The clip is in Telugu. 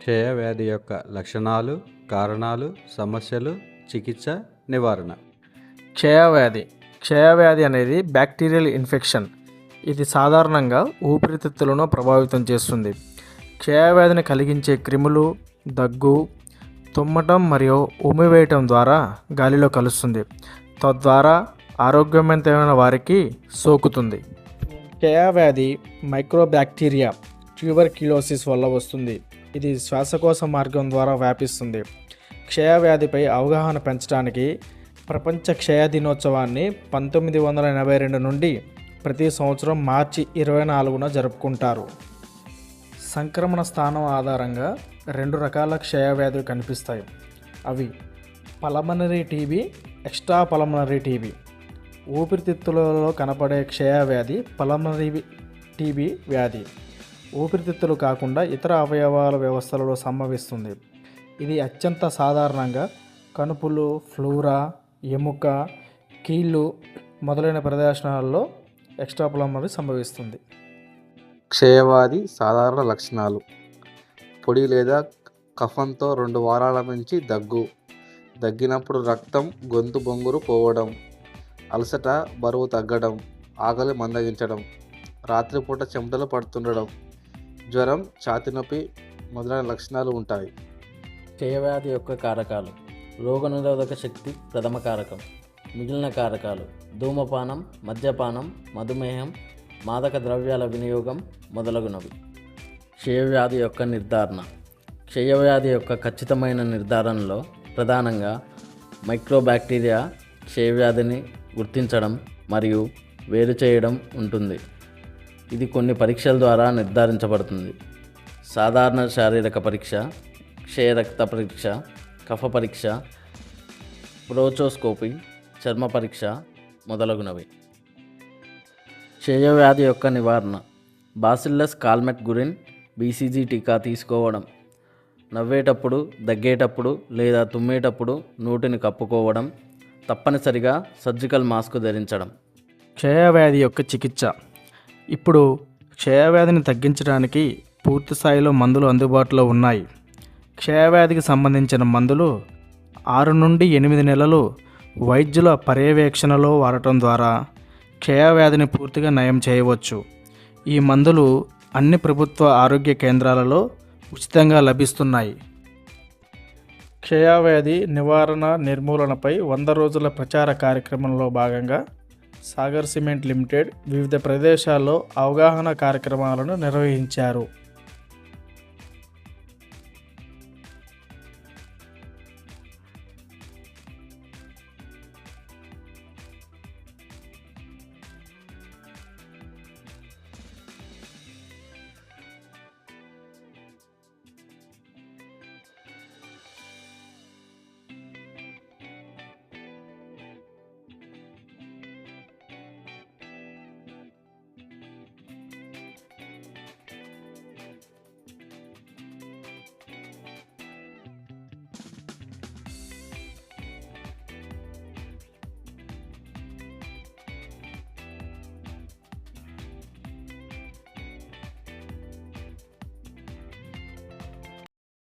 క్షయవ్యాధి యొక్క లక్షణాలు, కారణాలు, సమస్యలు, చికిత్స, నివారణ. క్షయవ్యాధి అనేది బ్యాక్టీరియల్ ఇన్ఫెక్షన్. ఇది సాధారణంగా ఊపిరితిత్తులను ప్రభావితం చేస్తుంది. క్షయవ్యాధిని కలిగించే క్రిములు దగ్గు, తుమ్మటం మరియు ఉమ్మివేయటం ద్వారా గాలిలో కలుస్తుంది. తద్వారా ఆరోగ్యవంతమైన వారికి సోకుతుంది. క్షయవ్యాధి మైక్రోబ్యాక్టీరియా ట్యూబర్క్యులోసిస్ వల్ల వస్తుంది. ఇది శ్వాసకోశ మార్గం ద్వారా వ్యాపిస్తుంది. క్షయవ్యాధిపై అవగాహన పెంచడానికి ప్రపంచ క్షయ దినోత్సవాన్ని 1982 నుండి ప్రతి సంవత్సరం మార్చి 24న జరుపుకుంటారు. సంక్రమణ స్థానం ఆధారంగా 2 రకాల క్షయవ్యాధులు కనిపిస్తాయి. అవి pulmonary TB, extra pulmonary TB. ఊపిరితిత్తులలో కనపడే క్షయవ్యాధి పల్మనరీ టీబీ వ్యాధి. ఊపిరితిత్తులు కాకుండా ఇతర అవయవాల వ్యవస్థలలో సంభవిస్తుంది. ఇది అత్యంత సాధారణంగా కణుపులు, ఫ్లోరా, ఎముక, కీళ్ళు మొదలైన ప్రదేశాలలో ఎక్స్ట్రా పల్మనరీ సంభవిస్తుంది. క్షయవ్యాధి సాధారణ లక్షణాలు: పొడి లేదా కఫంతో 2 వారాల నుంచి దగ్గినప్పుడు రక్తం, గొంతు బొంగురు పోవడం, అలసట, బరువు తగ్గడం, ఆకలి మందగించడం, రాత్రిపూట చెమటలు పడుతుండడం, జ్వరం, ఛాతీ నొప్పి మొదలైన లక్షణాలు ఉంటాయి. క్షయవ్యాధి యొక్క కారకాలు: రోగనిరోధక శక్తి ప్రథమ కారకం. మిగిలిన కారకాలు ధూమపానం, మద్యపానం, మధుమేహం, మాదక ద్రవ్యాల వినియోగం మొదలగునవి. క్షయవ్యాధి యొక్క నిర్ధారణ. క్షయవ్యాధి యొక్క ఖచ్చితమైన నిర్ధారణలో ప్రధానంగా మైక్రోబ్యాక్టీరియా క్షయవ్యాధిని గుర్తించడం మరియు వేరు చేయడం ఉంటుంది. ఇది కొన్ని పరీక్షల ద్వారా నిర్ధారించబడుతుంది. సాధారణ శారీరక పరీక్ష, క్షయరక్త పరీక్ష, కఫ పరీక్ష, బ్రోంకోస్కోపీ, చర్మ పరీక్ష మొదలగునవి. క్షయవ్యాధి యొక్క నివారణ: బాసిల్లస్ కాల్మెట్-గురిన్ BCG టీకా తీసుకోవడం, నవ్వేటప్పుడు, దగ్గేటప్పుడు లేదా తుమ్మేటప్పుడు నోటిని కప్పుకోవడం, తప్పనిసరిగా సర్జికల్ మాస్క్ ధరించడం. క్షయవ్యాధి యొక్క చికిత్స. ఇప్పుడు క్షయవ్యాధిని తగ్గించడానికి పూర్తి స్థాయిలో మందులు అందుబాటులో ఉన్నాయి. క్షయవ్యాధికి సంబంధించిన మందులు 6 నుండి 8 నెలలు వైద్యుల పర్యవేక్షణలో వాడటం ద్వారా క్షయవ్యాధిని పూర్తిగా నయం చేయవచ్చు. ఈ మందులు అన్ని ప్రభుత్వ ఆరోగ్య కేంద్రాలలో ఉచితంగా లభిస్తున్నాయి. క్షయవ్యాధి నివారణ నిర్మూలనపై 100 రోజుల ప్రచార కార్యక్రమంలో భాగంగా సాగర్ సిమెంట్ లిమిటెడ్ వివిధ ప్రదేశాల్లో అవగాహన కార్యక్రమాలను నిర్వహించారు.